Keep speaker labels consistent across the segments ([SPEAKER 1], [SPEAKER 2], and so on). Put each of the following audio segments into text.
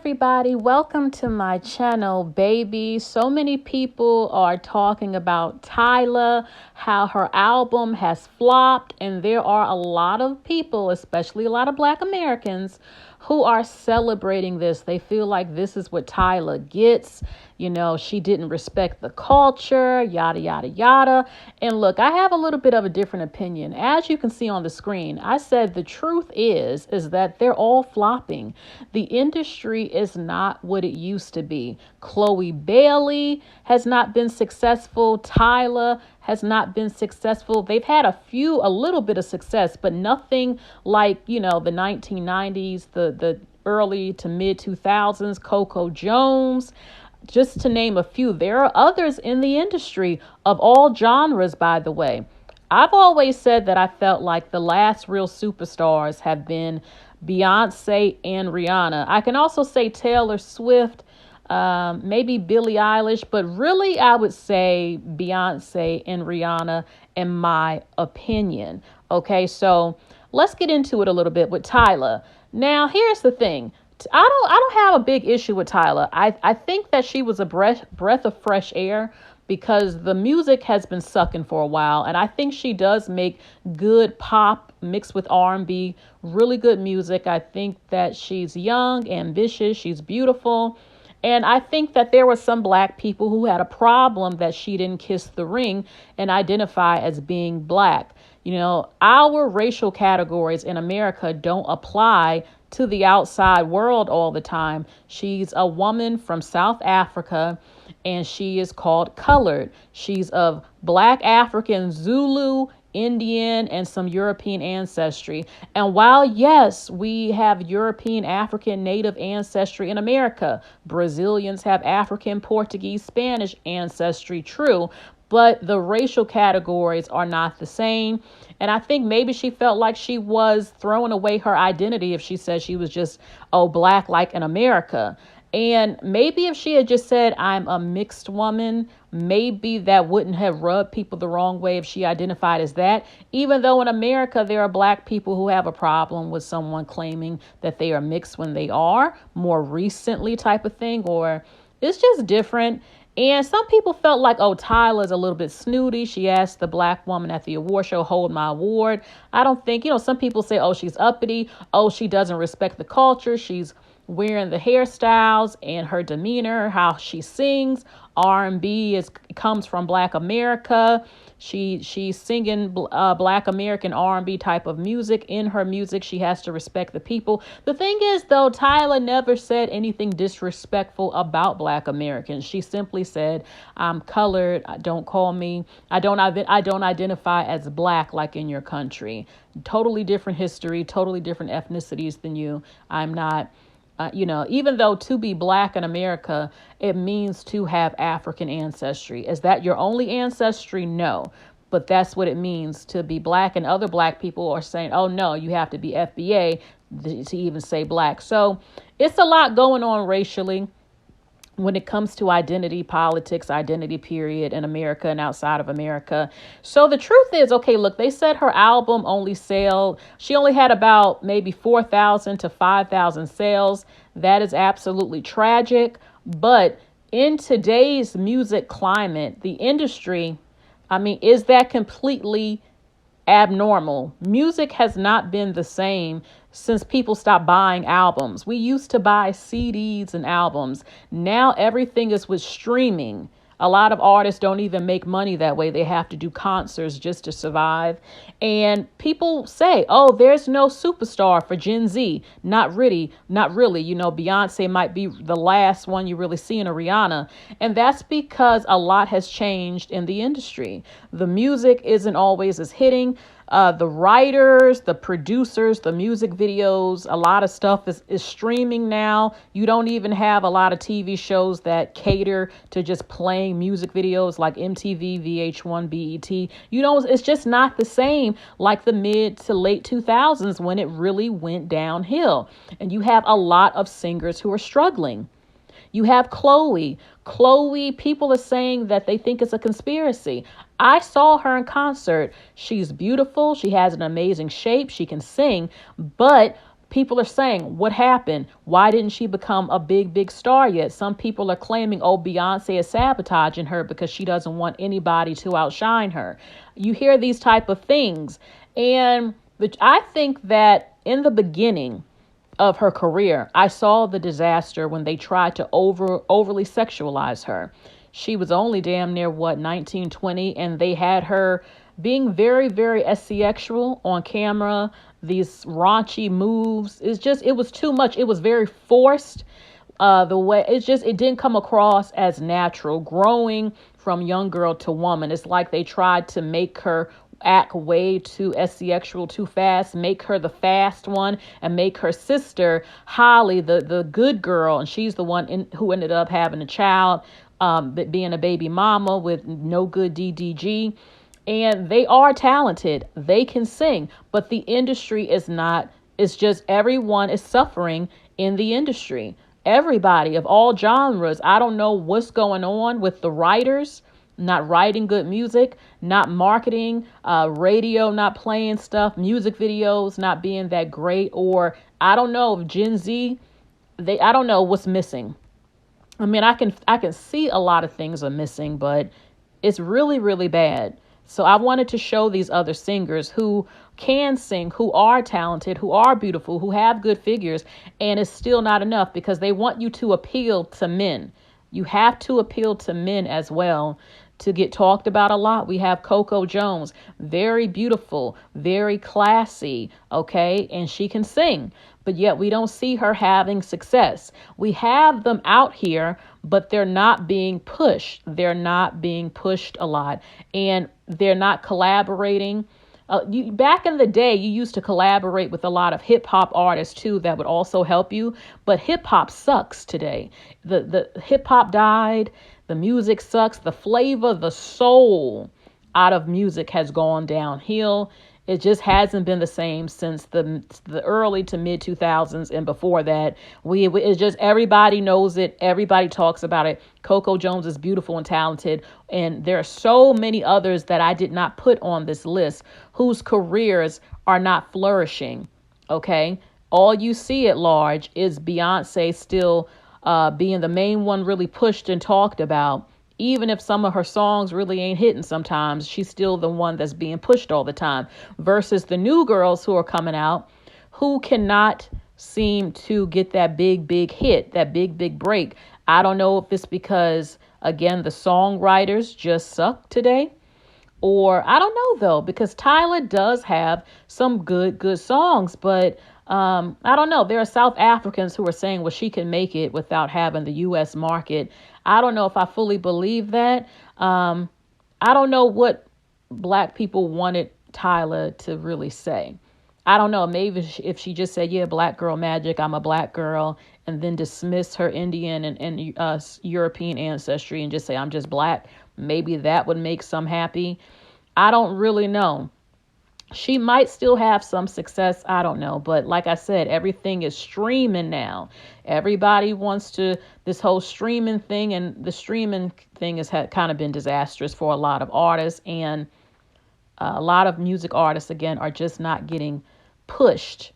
[SPEAKER 1] everybody, welcome to my channel, baby. So many people are talking about TYLA, how her album has flopped, and there are a lot of people, especially a lot of Black Americans, who are celebrating this. They feel like this is what TYLA gets. You know, she didn't respect the culture, yada, yada, yada. And look, I have a little bit of a different opinion. As you can see on the screen, I said the truth is that they're all flopping. The industry is not what it used to be. Chloe Bailey has not been successful. TYLA has not been successful. They've had a little bit of success, but nothing like, the 1990s, the early to mid 2000s, Coco Jones, just to name a few. There are others in the industry of all genres, by the way. I've always said that I felt like the last real superstars have been Beyonce and Rihanna. I can also say Taylor Swift, maybe Billie Eilish, but really I would say Beyonce and Rihanna in my opinion. Okay, so let's get into it a little bit with TYLA. Now, here's the thing. I don't have a big issue with TYLA. I think that she was a breath of fresh air because the music has been sucking for a while, and I think she does make good pop mixed with R&B, really good music. I think that she's young, ambitious, she's beautiful. And I think that there were some Black people who had a problem that she didn't kiss the ring and identify as being Black. Our racial categories in America don't apply to the outside world all the time. She's a woman from South Africa and she is called colored. She's of Black, African, Zulu, Indian, and some European ancestry. And while, yes, we have European, African, Native ancestry in America, Brazilians have African, Portuguese, Spanish ancestry, true, but the racial categories are not the same. And I think maybe she felt like she was throwing away her identity if she said she was just, Black like in America. And maybe if she had just said, I'm a mixed woman, maybe that wouldn't have rubbed people the wrong way if she identified as that. Even though in America, there are Black people who have a problem with someone claiming that they are mixed when they are more recently type of thing, or it's just different. And some people felt like, TYLA's a little bit snooty. She asked the Black woman at the award show, hold my award. I don't think, some people say, she's uppity. She doesn't respect the culture. She's wearing the hairstyles and her demeanor, how she sings. R&B comes from Black America. She's singing Black American R&B type of music. In her music, she has to respect the people. The thing is, though, TYLA never said anything disrespectful about Black Americans. She simply said, I'm colored. Don't call me. I don't identify as Black like in your country. Totally different history, totally different ethnicities than you. I'm not. Even though to be Black in America, it means to have African ancestry. Is that your only ancestry? No. But that's what it means to be Black. And other Black people are saying, no, you have to be FBA to even say Black. So it's a lot going on racially when it comes to identity politics, identity period in America and outside of America. So the truth is, they said her album she only had about maybe 4,000 to 5,000 sales. That is absolutely tragic. But in today's music climate, the industry, is that completely abnormal? Music has not been the same since people stopped buying albums. We used to buy CDs and albums. Now everything is with streaming. A lot of artists don't even make money that way. They have to do concerts just to survive. And people say, there's no superstar for Gen Z. Not really. Beyonce might be the last one you really see in a Rihanna. And that's because a lot has changed in the industry. The music isn't always as hitting. The writers, the producers, the music videos, a lot of stuff is streaming now. You don't even have a lot of TV shows that cater to just playing music videos like MTV, VH1, BET. It's just not the same like the mid to late 2000s when it really went downhill. And you have a lot of singers who are struggling. You have Chloe, people are saying that they think it's a conspiracy. I saw her in concert. She's beautiful. She has an amazing shape. She can sing. But People are saying, what happened? Why didn't she become a big star yet? Some people are claiming, oh, Beyonce is sabotaging her because she doesn't want anybody to outshine her. You hear these type of things. And I think that in the beginning of her career, I saw the disaster when they tried to overly sexualize her. She was only damn near 19, 20, and they had her being very sexual on camera. These raunchy moves. It was too much. It was very forced. The way it didn't come across as natural. Growing from young girl to woman, it's like they tried to make her act way too sexual too fast, make her the fast one, and make her sister Holly the good girl, and she's the one who ended up having a child, being a baby mama with no good DDG. And they are talented, they can sing, but the industry is not. It's just everyone is suffering in the industry, everybody of all genres. I don't know what's going on with the writers not writing good music, not marketing, radio not playing stuff, music videos not being that great, or I don't know, Gen Z, I don't know what's missing. I mean, I can see a lot of things are missing, but it's really bad. So I wanted to show these other singers who can sing, who are talented, who are beautiful, who have good figures, and it's still not enough because they want you to appeal to men. You have to appeal to men as well to get talked about a lot. We have Coco Jones, very beautiful, very classy, okay, and she can sing, but yet we don't see her having success. We have them out here, but they're not being pushed. They're not being pushed a lot, and they're not collaborating. Back in the day, you used to collaborate with a lot of hip hop artists too that would also help you. But hip hop sucks today. The hip hop died. The music sucks. The flavor, the soul out of music has gone downhill. It just hasn't been the same since the early to mid 2000s, and before that, it's just everybody knows it. Everybody talks about it. Coco Jones is beautiful and talented, and there are so many others that I did not put on this list whose careers are not flourishing. Okay, all you see at large is Beyonce still being the main one, really pushed and talked about. Even if some of her songs really ain't hitting sometimes, she's still the one that's being pushed all the time, versus the new girls who are coming out who cannot seem to get that big hit, that big break. I don't know if it's because, again, the songwriters just suck today, or I don't know though, because TYLA does have some good songs, but I don't know. There are South Africans who are saying, well, she can make it without having the U.S. market. I don't know if I fully believe that. I don't know what Black people wanted TYLA to really say. I don't know. Maybe if she just said, yeah, Black girl magic, I'm a Black girl, and then dismiss her Indian and European ancestry and just say, I'm just Black, maybe that would make some happy. I don't really know. She might still have some success. I don't know. But like I said, everything is streaming now. Everybody wants to, this whole streaming thing, and the streaming thing has kind of been disastrous for a lot of artists, and a lot of music artists, again, are just not getting pushed.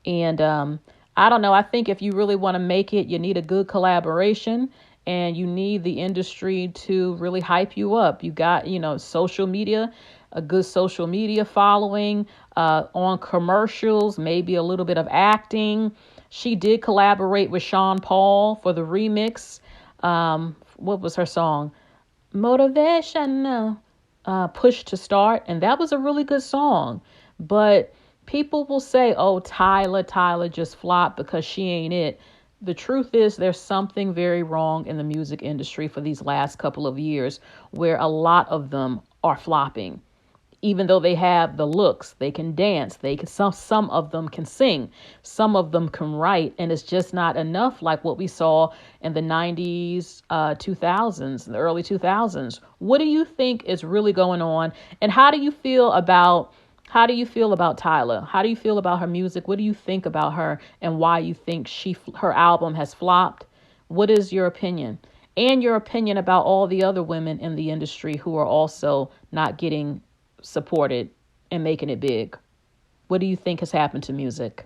[SPEAKER 1] And I don't know. I think if you really want to make it, you need a good collaboration, and you need the industry to really hype you up. You got, social media, a good social media following, on commercials, maybe a little bit of acting. She did collaborate with Sean Paul for the remix. What was her song? Motivation, Push to Start. And that was a really good song. But people will say, oh, TYLA just flopped because she ain't it. The truth is there's something very wrong in the music industry for these last couple of years, where a lot of them are flopping. Even though they have the looks, they can dance, some of them can sing, some of them can write, and it's just not enough like what we saw in the 90s, 2000s, the early 2000s. What do you think is really going on? And how do you feel about TYLA? How do you feel about her music? What do you think about her, and why you think her album has flopped? What is your opinion? And your opinion about all the other women in the industry who are also not getting supported and making it big. What do you think has happened to music?